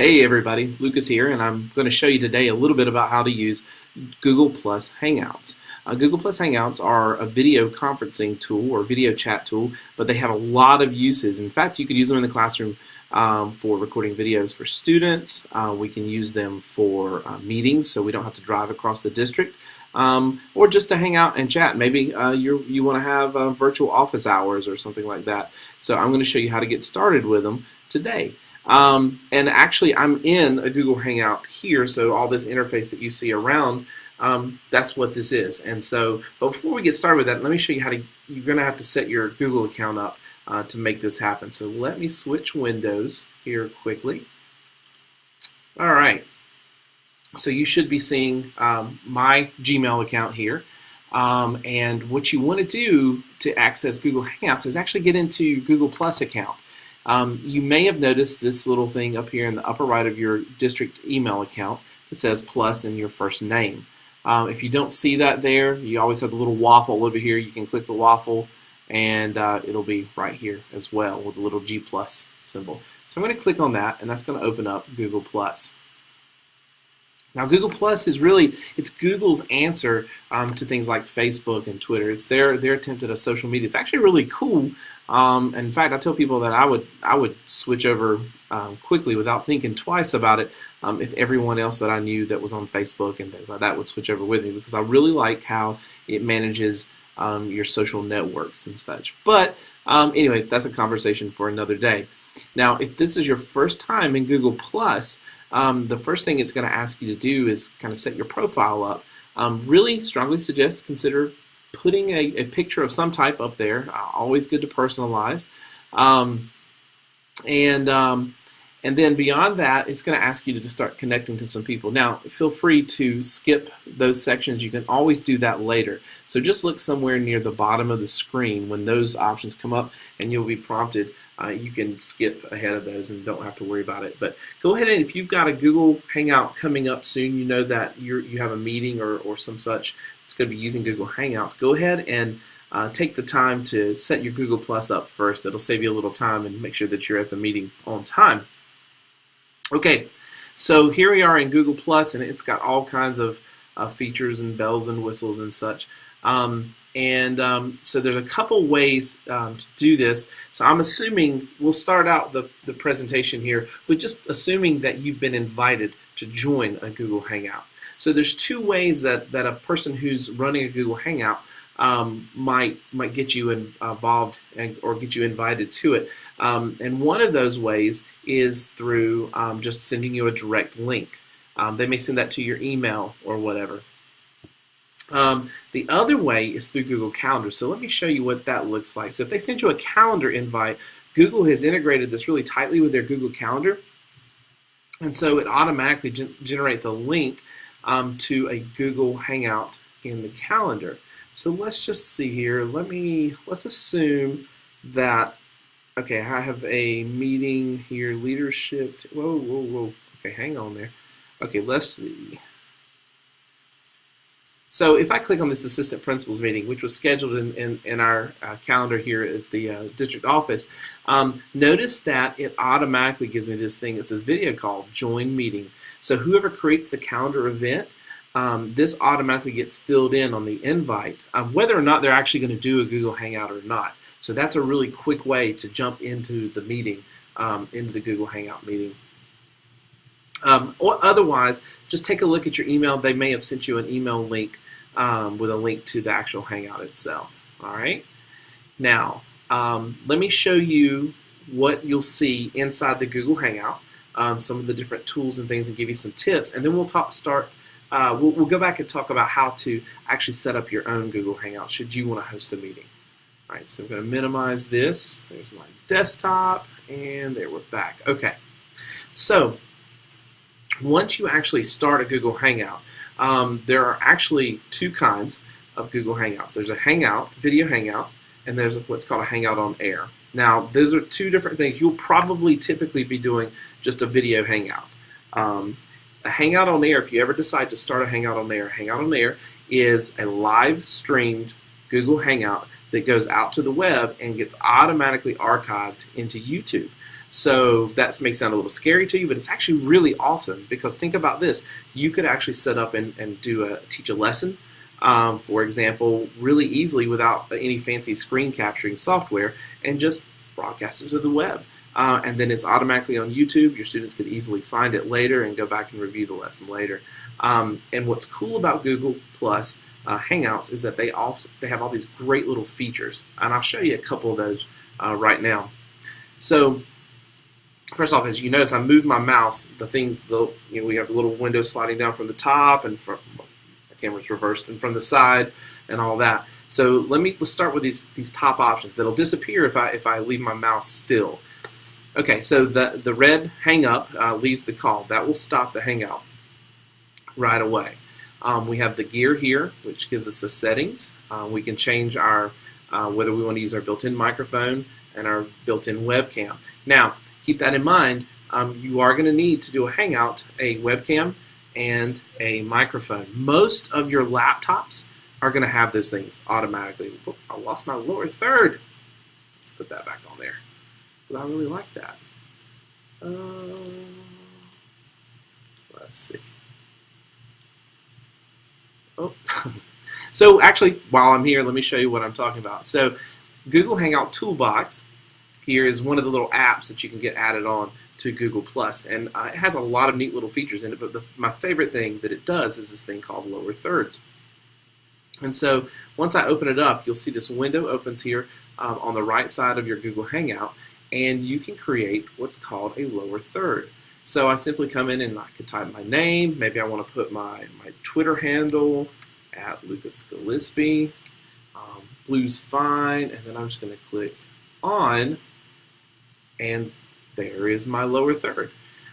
Hey everybody, Lucas here, and I'm going to show you today a little bit about how to use Google Plus Hangouts. Google Plus Hangouts are a video conferencing tool or video chat tool, but they have a lot of uses. In fact, you could use them in the classroom for recording videos for students. We can use them for meetings, so we don't have to drive across the district, or just to hang out and chat. Maybe you want to have virtual office hours or something like that. So I'm going to show you how to get started with them today. And actually I'm in a Google Hangout here, so all this interface that you see around, that's what this is. And so, but before we get started with that, let me show you how to, you're going to have to set your Google account up to make this happen. So let me switch windows here quickly. Alright, so you should be seeing my Gmail account here. And what you want to do to access Google Hangouts is actually get into Google Plus account. You may have noticed this little thing up here in the upper right of your district email account that says plus in your first name. If you don't see that there, you always have the little waffle over here. You can click the waffle and it'll be right here as well with the little G plus symbol. So I'm going to click on that, and that's going to open up Google Plus. Now Google Plus is really, it's Google's answer to things like Facebook and Twitter. It's their attempt at a social media. It's actually really cool. And in fact, I tell people that I would switch over quickly without thinking twice about it if everyone else that I knew that was on Facebook and things like that would switch over with me, because I really like how it manages your social networks and such. But anyway, that's a conversation for another day. Now, if this is your first time in Google Plus, the first thing it's going to ask you to do is kind of set your profile up. Really strongly suggest consider putting a picture of some type up there. Always good to personalize. And then beyond that, it's going to ask you to just start connecting to some people. Now, feel free to skip those sections. You can always do that later. So just look somewhere near the bottom of the screen when those options come up, and you'll be prompted. You can skip ahead of those and don't have to worry about it. But go ahead, and if you've got a Google Hangout coming up soon, you know that you have a meeting or some such that's going to be using Google Hangouts, go ahead and take the time to set your Google Plus up first. It'll save you a little time and make sure that you're at the meeting on time. Okay, so here we are in Google Plus, and it's got all kinds of features and bells and whistles and such. So there's a couple ways to do this. So I'm assuming we'll start out the presentation here with just assuming that you've been invited to join a Google Hangout. So there's two ways that a person who's running a Google Hangout might get you involved or get you invited to it. And one of those ways is through just sending you a direct link. They may send that to your email or whatever. The other way is through Google Calendar. So let me show you what that looks like. So if they send you a calendar invite, Google has integrated this really tightly with their Google Calendar. And so it automatically generates a link to a Google Hangout in the calendar. So let's just see here. Let's assume that, okay, I have a meeting here, leadership. Whoa. Okay, hang on there. Okay, let's see. So if I click on this assistant principals meeting, which was scheduled in our calendar here at the district office, notice that it automatically gives me this thing that says video call, join meeting. So whoever creates the calendar event, this automatically gets filled in on the invite, whether or not they're actually going to do a Google Hangout or not. So that's a really quick way to jump into the meeting, into the Google Hangout meeting. Or otherwise, just take a look at your email. They may have sent you an email link with a link to the actual Hangout itself. All right. Now, let me show you what you'll see inside the Google Hangout, some of the different tools and things, and give you some tips. And then we'll we'll go back and talk about how to actually set up your own Google Hangout should you want to host a meeting. All right. So I'm going to minimize this. There's my desktop, and there we're back. Okay. So once you actually start a Google Hangout, there are actually two kinds of Google Hangouts. There's a Hangout, video Hangout, and there's what's called a Hangout on Air. Now, those are two different things. You'll probably typically be doing just a video Hangout. A Hangout on Air, if you ever decide to start a Hangout on Air is a live streamed Google Hangout that goes out to the web and gets automatically archived into YouTube. So that may sound a little scary to you, but it's actually really awesome because think about this. You could actually set up and teach a lesson, for example, really easily without any fancy screen capturing software and just broadcast it to the web. And then it's automatically on YouTube. Your students could easily find it later and go back and review the lesson later. And what's cool about Google Plus Hangouts is that they have all these great little features, and I'll show you a couple of those right now. So first off, as you notice, I moved my mouse. We have the little window sliding down from the top, and my camera's reversed, and from the side, and all that. So let's start with these top options that'll disappear if I leave my mouse still. Okay, so the red hang up leaves the call. That will stop the hangout right away. We have the gear here, which gives us the settings. We can change our whether we want to use our built-in microphone and our built-in webcam. Now, keep that in mind. You are going to need to do a hangout, a webcam, and a microphone. Most of your laptops are going to have those things automatically. Whoop, I lost my lower third. Let's put that back on there. But I really like that. Let's see. Oh. So actually, while I'm here, let me show you what I'm talking about. So Google Hangout Toolbox here is one of the little apps that you can get added on to Google Plus, and it has a lot of neat little features in it, but my favorite thing that it does is this thing called lower thirds. And so once I open it up, you'll see this window opens here on the right side of your Google Hangout, and you can create what's called a lower third. So I simply come in and I can type my name. Maybe I want to put my Twitter handle at Lucas Gillespie. Blue's fine, and then I'm just going to click on, and there is my lower third.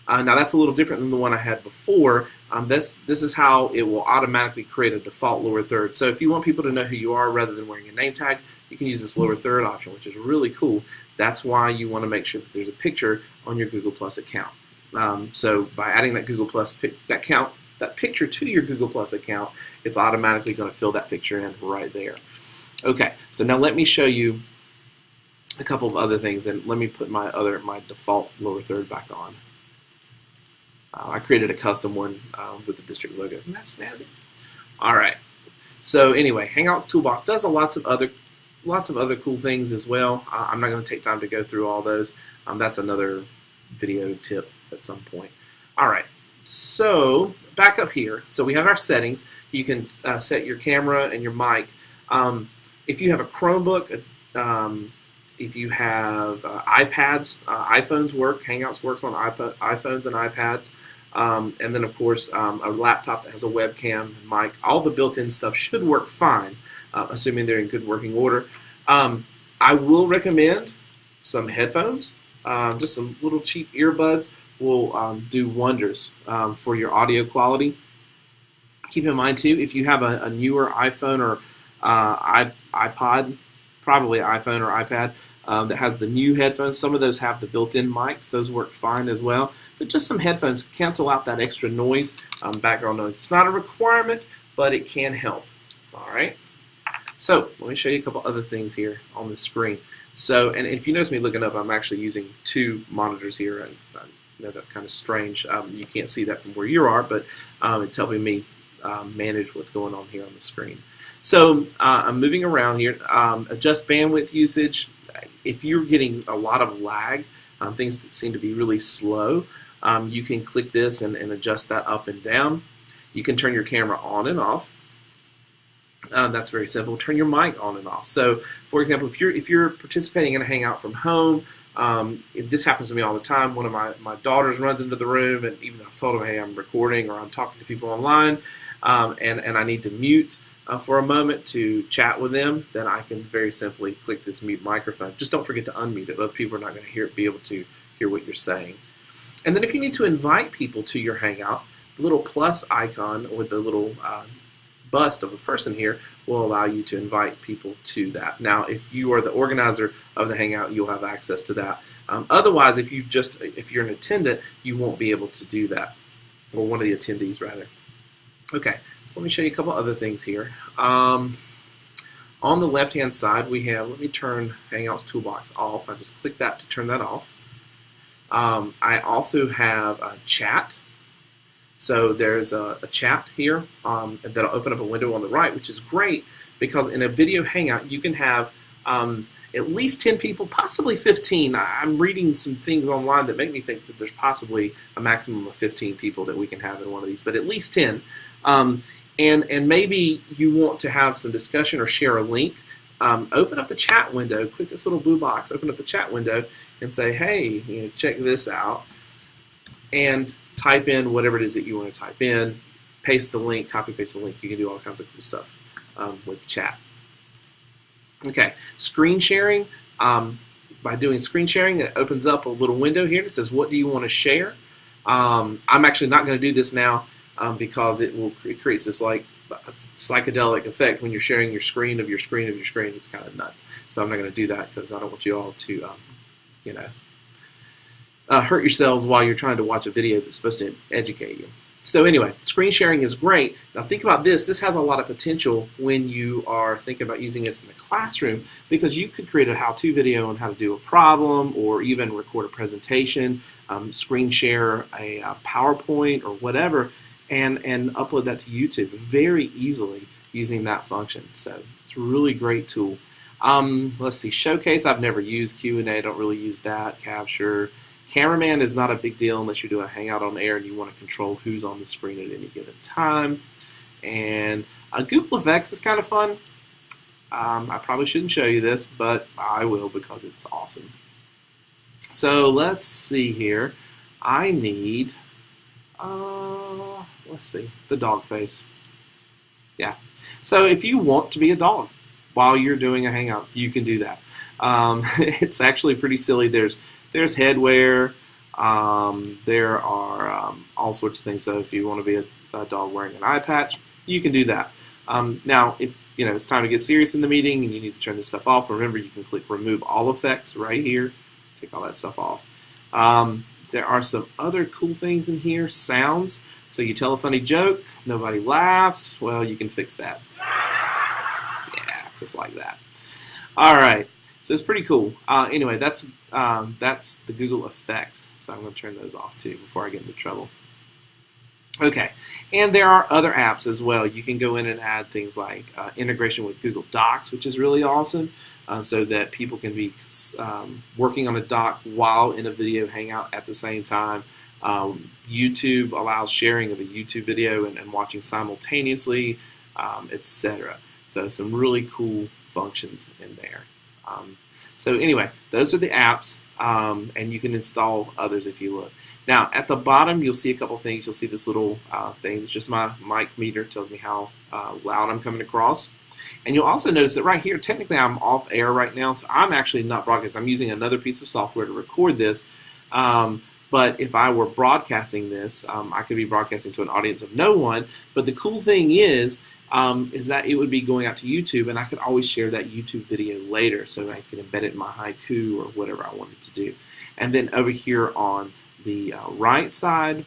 Now that's a little different than the one I had before. This is how it will automatically create a default lower third. So if you want people to know who you are rather than wearing a name tag, you can use this lower third option, which is really cool. That's why you want to make sure that there's a picture on your Google Plus account. So by adding that Google Plus that picture to your Google Plus account, it's automatically going to fill that picture in right there. Okay, so now let me show you a couple of other things, and let me put my default lower third back on. I created a custom one with the district logo. Isn't that snazzy? All right. So anyway, Hangouts Toolbox does lots of other cool things as well. I'm not going to take time to go through all those. That's another video tip at some point. All right. So back up here. So we have our settings. You can set your camera and your mic. If you have a Chromebook, if you have iPads, iPhones work. Hangouts works on iPhones and iPads. And then, of course, a laptop that has a webcam, mic. All the built-in stuff should work fine, assuming they're in good working order. I will recommend some headphones. Just some little cheap earbuds will do wonders for your audio quality. Keep in mind, too, if you have a newer iPhone or iPod, probably iPhone or iPad, that has the new headphones. Some of those have the built-in mics. Those work fine as well. But just some headphones cancel out that extra noise, background noise. It's not a requirement, but it can help. All right. So let me show you a couple other things here on the screen. So, and if you notice me looking up, I'm actually using two monitors here. And I know that's kind of strange. You can't see that from where you are, but it's helping me manage what's going on here on the screen. So I'm moving around here. Adjust bandwidth usage. If you're getting a lot of lag, things that seem to be really slow, you can click this and adjust that up and down. You can turn your camera on and off. That's very simple. Turn your mic on and off. So, for example, if you're participating in a hangout from home, this happens to me all the time. One of my daughters runs into the room, and even though I've told them, hey, I'm recording or I'm talking to people online, and I need to mute for a moment to chat with them, then I can very simply click this mute microphone. Just don't forget to unmute it. Other people are not going to be able to hear what you're saying. And then if you need to invite people to your hangout, the little plus icon with the little bust of a person here will allow you to invite people to that. Now, if you are the organizer of the hangout, you'll have access to that. Otherwise, if you're an attendant, you won't be able to do that, or one of the attendees rather. Okay, so let me show you a couple other things here. On the left-hand side, we have. Let me turn Hangouts Toolbox off. I just click that to turn that off. I also have a chat. So there's a chat here that'll open up a window on the right, which is great because in a video hangout you can have at least 10 people, possibly 15. I'm reading some things online that make me think that there's possibly a maximum of 15 people that we can have in one of these, but at least 10. And maybe you want to have some discussion or share a link. Open up the chat window, click this little blue box, open up the chat window, and say, hey, check this out, and type in whatever it is that you want to type in, paste the link, copy paste the link. You can do all kinds of cool stuff with chat. Okay, screen sharing. By doing screen sharing, it opens up a little window here that says, what do you want to share? I'm actually not going to do this now because it creates this like psychedelic effect when you're sharing your screen of your screen of your screen. It's kind of nuts. So I'm not going to do that because I don't want you all to, hurt yourselves while you're trying to watch a video that's supposed to educate you. So anyway, screen sharing is great. Now think about this. This has a lot of potential when you are thinking about using this in the classroom because you could create a how-to video on how to do a problem or even record a presentation, screen share a PowerPoint or whatever, and upload that to YouTube very easily using that function. So it's a really great tool. Let's see, Showcase I've never used. Q&A, don't really use that. Capture. Cameraman is not a big deal unless you're doing a Hangout on air and you want to control who's on the screen at any given time. And Google Effects is kind of fun. I probably shouldn't show you this, but I will because it's awesome. So let's see here. I need, let's see, the dog face. Yeah. So if you want to be a dog while you're doing a Hangout, you can do that. It's actually pretty silly. There's headwear. There are all sorts of things. So if you want to be a dog wearing an eye patch, you can do that. Now, if it's time to get serious in the meeting and you need to turn this stuff off, remember you can click Remove All Effects right here. Take all that stuff off. There are some other cool things in here. Sounds. So you tell a funny joke, nobody laughs. Well, you can fix that. Yeah, just like that. All right. So it's pretty cool. Anyway, that's the Google Effects. So I'm going to turn those off too before I get into trouble. Okay, and there are other apps as well. You can go in and add things like integration with Google Docs, which is really awesome, so that people can be working on a doc while in a video hangout at the same time. YouTube allows sharing of a YouTube video and watching simultaneously, etc. So some really cool functions in there. So anyway, those are the apps, and you can install others if you look. Now, at the bottom, you'll see a couple things. You'll see this little thing. It's just my mic meter. It tells me how loud I'm coming across. And you'll also notice that right here, technically I'm off air right now, so I'm actually not broadcasting. I'm using another piece of software to record this. But if I were broadcasting this, I could be broadcasting to an audience of no one. But the cool thing is that it would be going out to YouTube, and I could always share that YouTube video later, so I could embed it in my haiku or whatever I wanted to do. And then over here on the right side,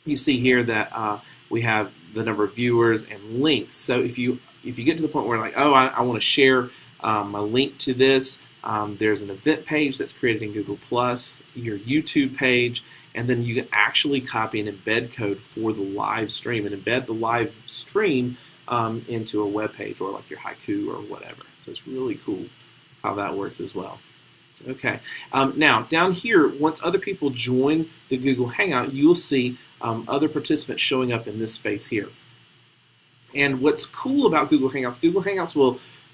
you see here that we have the number of viewers and links. So if you get to the point where like, oh, I want to share my link to this, there's an event page that's created in Google+, your YouTube page, and then you can actually copy and embed code for the live stream and embed the live stream into a web page or like your haiku or whatever. So it's really cool how that works as well. Okay, now down here, once other people join the Google Hangout, you'll see other participants showing up in this space here. And what's cool about Google Hangouts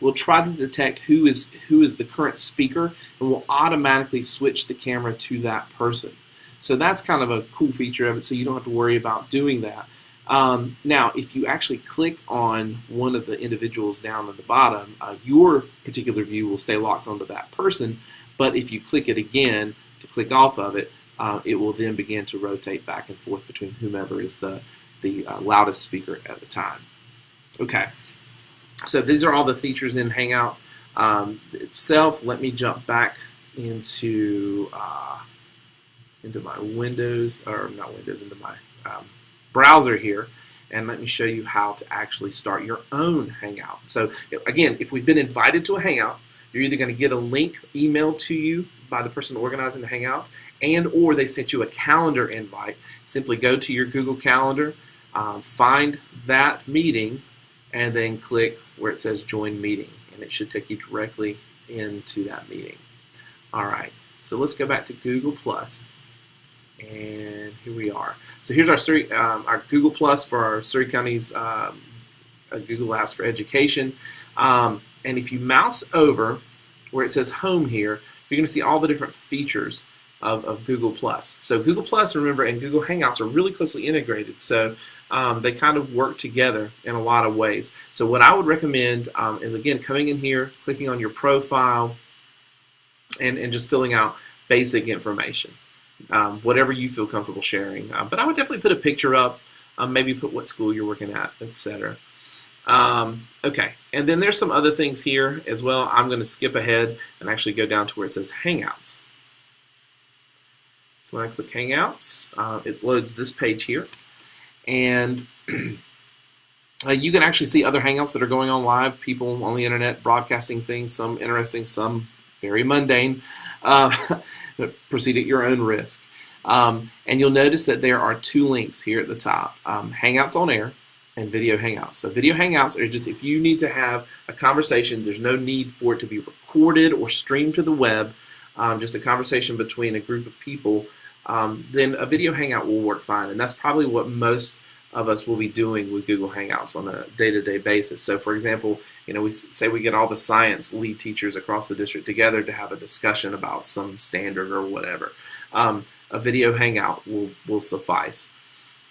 will try to detect who is the current speaker and will automatically switch the camera to that person. So that's kind of a cool feature of it, so you don't have to worry about doing that. Now, if you actually click on one of the individuals down at the bottom, your particular view will stay locked onto that person, but if you click it again to click off of it, it will then begin to rotate back and forth between whomever is the loudest speaker at the time. Okay, so these are all the features in Hangouts itself. Let me jump back into my Windows, or not Windows, into my browser here, and let me show you how to actually start your own Hangout. So again, if we've been invited to a Hangout, you're either going to get a link emailed to you by the person organizing the Hangout, and or they sent you a calendar invite, simply go to your Google Calendar, find that meeting, and then click where it says Join Meeting, and it should take you directly into that meeting. All right, so let's go back to Google Plus, and here we are. So here's our Google Plus for our Surrey County's Google Apps for Education. And if you mouse over where it says Home here, you're going to see all the different features of Google Plus. So Google Plus, remember, and Google Hangouts are really closely integrated. So they kind of work together in a lot of ways. So what I would recommend is, again, coming in here, clicking on your profile, and just filling out basic information, whatever you feel comfortable sharing. But I would definitely put a picture up, maybe put what school you're working at, etc. Okay, and then there's some other things here as well. I'm going to skip ahead and actually go down to where it says Hangouts. So when I click Hangouts, it loads this page here, and you can actually see other Hangouts that are going on live, people on the internet broadcasting things, some interesting, some very mundane. Proceed at your own risk. And you'll notice that there are two links here at the top, Hangouts on Air and Video Hangouts. So Video Hangouts are just if you need to have a conversation, there's no need for it to be recorded or streamed to the web, just a conversation between a group of people, then a Video Hangout will work fine. And that's probably what most of us will be doing with Google Hangouts on a day-to-day basis. So for example, we say we get all the science lead teachers across the district together to have a discussion about some standard or whatever. A video hangout will suffice.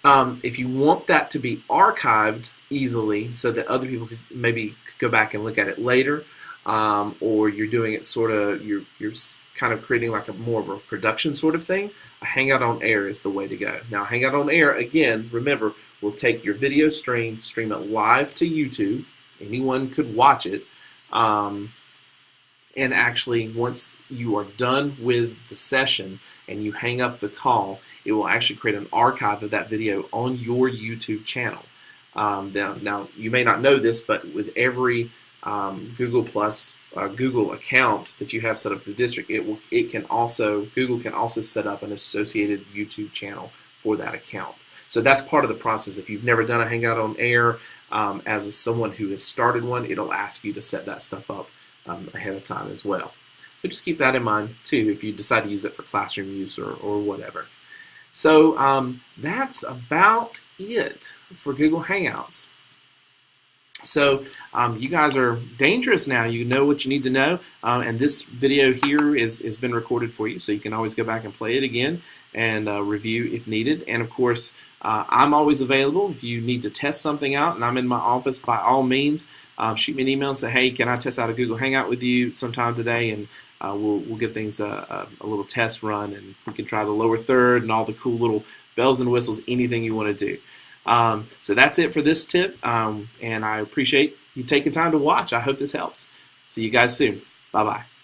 If you want that to be archived easily so that other people could maybe go back and look at it later, or you're doing it sort of, you're kind of creating like a more of a production sort of thing, a Hangout on Air is the way to go. Now, Hangout on Air, again, remember, will take your video stream it live to YouTube. Anyone could watch it. And actually, once you are done with the session and you hang up the call, it will actually create an archive of that video on your YouTube channel. Now, you may not know this, but with every Google Plus Google account that you have set up for the district, Google can also set up an associated YouTube channel for that account. So that's part of the process. If you've never done a Hangout on Air, as someone who has started one, it'll ask you to set that stuff up ahead of time as well. So just keep that in mind too if you decide to use it for classroom use or whatever. So that's about it for Google Hangouts. So you guys are dangerous now. You know what you need to know, and this video here has been recorded for you, so you can always go back and play it again and review if needed. And of course, I'm always available if you need to test something out, and I'm in my office. By all means, shoot me an email and say, hey, can I test out a Google Hangout with you sometime today? And we'll give things a little test run, and we can try the lower third and all the cool little bells and whistles, anything you want to do. So that's it for this tip, and I appreciate you taking time to watch. I hope this helps. See you guys soon. Bye-bye.